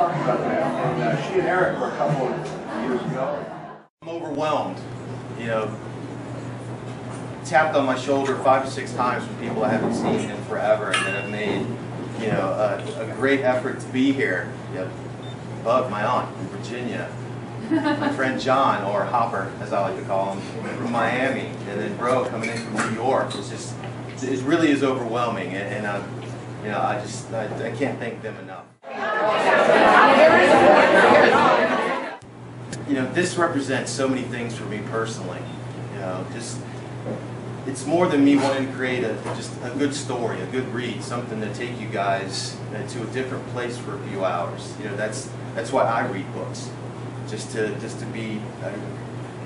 talking about that, and she and Eric were a couple of years ago. I'm overwhelmed, you know, tapped on my shoulder 5 or 6 times from people I haven't seen in forever, and that have made, you know, a great effort to be here. You know, Bug, my aunt from Virginia, my friend John, or Hopper, as I like to call him, from Miami, and then Bro coming in from New York. It's just, it really is overwhelming, and you know, I can't thank them enough. You know, this represents so many things for me personally. You know, just, it's more than me wanting to create just a good story, a good read, something to take you guys to a different place for a few hours. You know, that's why I read books, just to be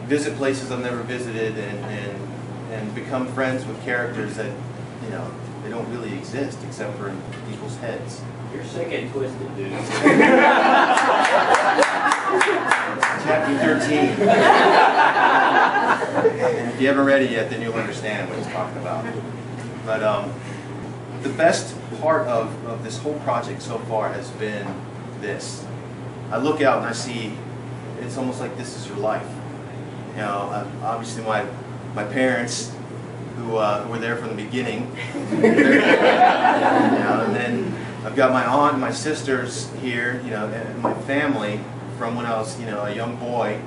visit places I've never visited, and become friends with characters that, you know, they don't really exist except for in people's heads. You're sick and twisted, dude. Chapter 13. And if you haven't read it yet, then you'll understand what he's talking about. But the best part of this whole project so far has been this. I look out and I see, it's almost like this is your life. You know, obviously my parents, who were there from the beginning, you know, and then I've got my aunt and my sisters here, you know, and my family from when I was, you know, a young boy,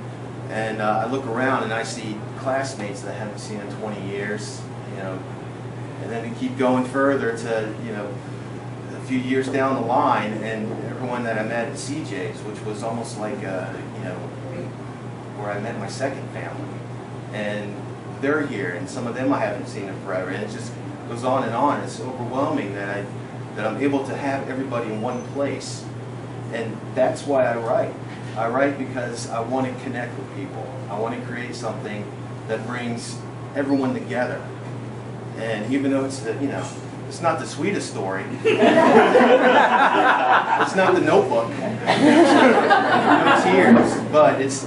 and I look around and I see classmates that I haven't seen in 20 years, you know, and then we keep going further to, you know, a few years down the line, and everyone that I met at CJ's, which was almost like, you know, where I met my second family, and they're here, and some of them I haven't seen in forever, and it just goes on and on. It's overwhelming that I'm able to have everybody in one place, and that's why I write. I write because I want to connect with people. I want to create something that brings everyone together, and even though it's you know, it's not the sweetest story, it's not the Notebook, no tears, but it's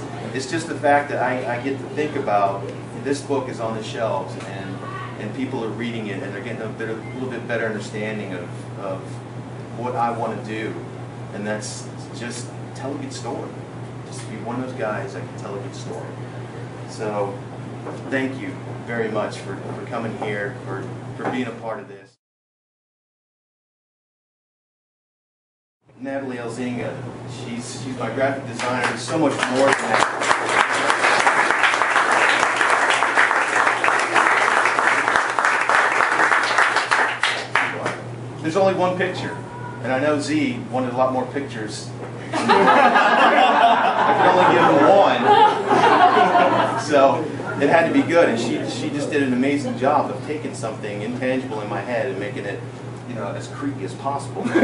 just the fact that I get to think about. This book is on the shelves, and people are reading it, and they're getting a little bit better understanding of what I want to do, and that's just tell a good story. Just be one of those guys that can tell a good story. So thank you very much for coming here, for being a part of this. Natalie Elzinga, she's my graphic designer. There's so much more than that. There's only one picture, and I know Z wanted a lot more pictures. I could only give him one, so it had to be good. And she just did an amazing job of taking something intangible in my head and making it, you know, as creepy as possible. It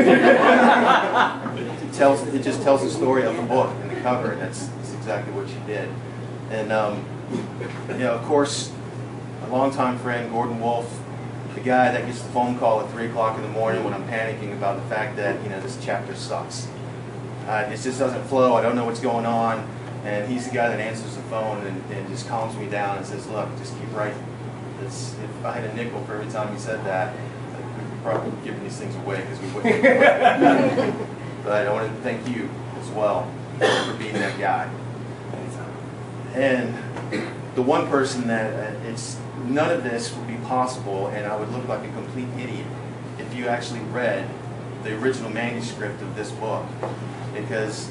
just tells the story of the book and the cover, and that's exactly what she did. And you know, of course, a longtime friend, Gordon Wolfe, the guy that gets the phone call at 3 o'clock in the morning when I'm panicking about the fact that, you know, this chapter sucks. It just doesn't flow. I don't know what's going on. And he's the guy that answers the phone and just calms me down and says, look, just keep writing. If I had a nickel for every time he said that, we'd probably be giving these things away because we wouldn't. But I want to thank you as well for being that guy. And the one person that none of this would be possible, and I would look like a complete idiot if you actually read the original manuscript of this book, because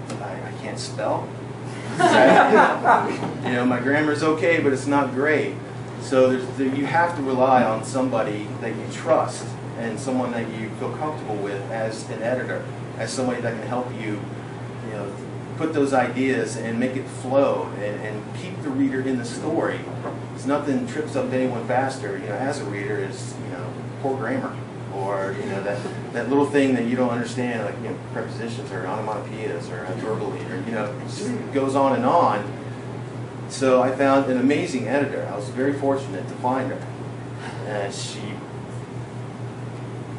I can't spell. You know, my grammar's okay, but it's not great. So you have to rely on somebody that you trust and someone that you feel comfortable with as an editor, as somebody that can help you, you know, put those ideas and make it flow and keep the reader in the story. Because nothing trips up anyone faster, you know, as a reader is, you know, poor grammar, or, you know, that little thing that you don't understand, like, you know, prepositions or onomatopoeias or hyperbole, or, you know, it just goes on and on. So I found an amazing editor. I was very fortunate to find her. She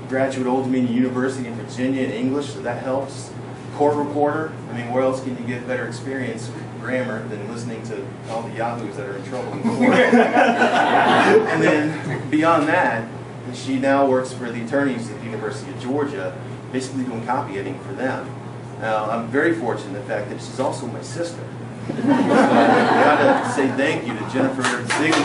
graduated Old Dominion University in Virginia in English, so that helps. Court reporter. I mean, where else can you get better experience with grammar than listening to all the yahoos that are in trouble in court? And then beyond that, she now works for the attorneys at the University of Georgia, basically doing copy editing for them. Now, I'm very fortunate in the fact that she's also my sister. So I gotta say thank you to Jennifer Ziggy.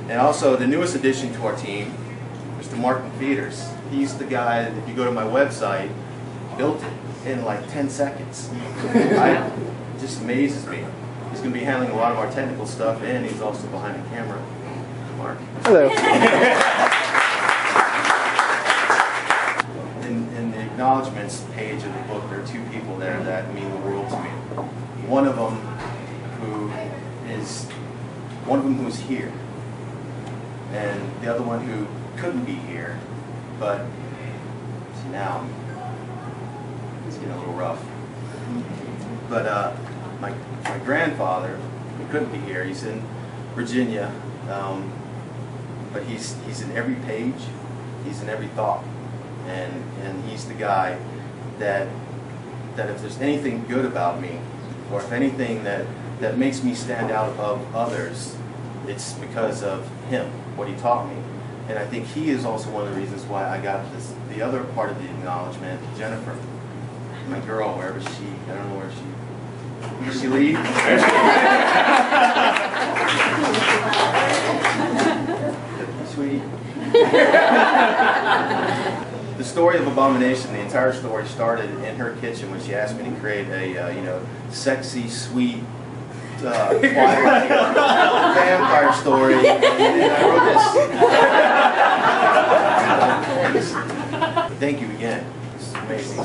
And also the newest addition to our team, Mr. Martin Feeders. He's the guy that, if you go to my website, built it in like 10 seconds. It just amazes me. He's going to be handling a lot of our technical stuff, and he's also behind the camera. Mark. Hello. In the acknowledgments page of the book, there are two people there that mean the world to me. One of them who's here, and the other one who couldn't be here, but see, now it's getting a little rough. But my grandfather, who couldn't be here, he's in Virginia, but he's in every page, he's in every thought, and he's the guy that if there's anything good about me, or if anything that makes me stand out above others, it's because of him, what he taught me. And I think he is also one of the reasons why I got the other part of the acknowledgement, Jennifer, my girl, wherever I don't know where did she leave? Sweetie. The story of Abomination, the entire story started in her kitchen when she asked me to create a sexy, sweet, Twilight vampire story, and I wrote this. Thank you again. It's amazing.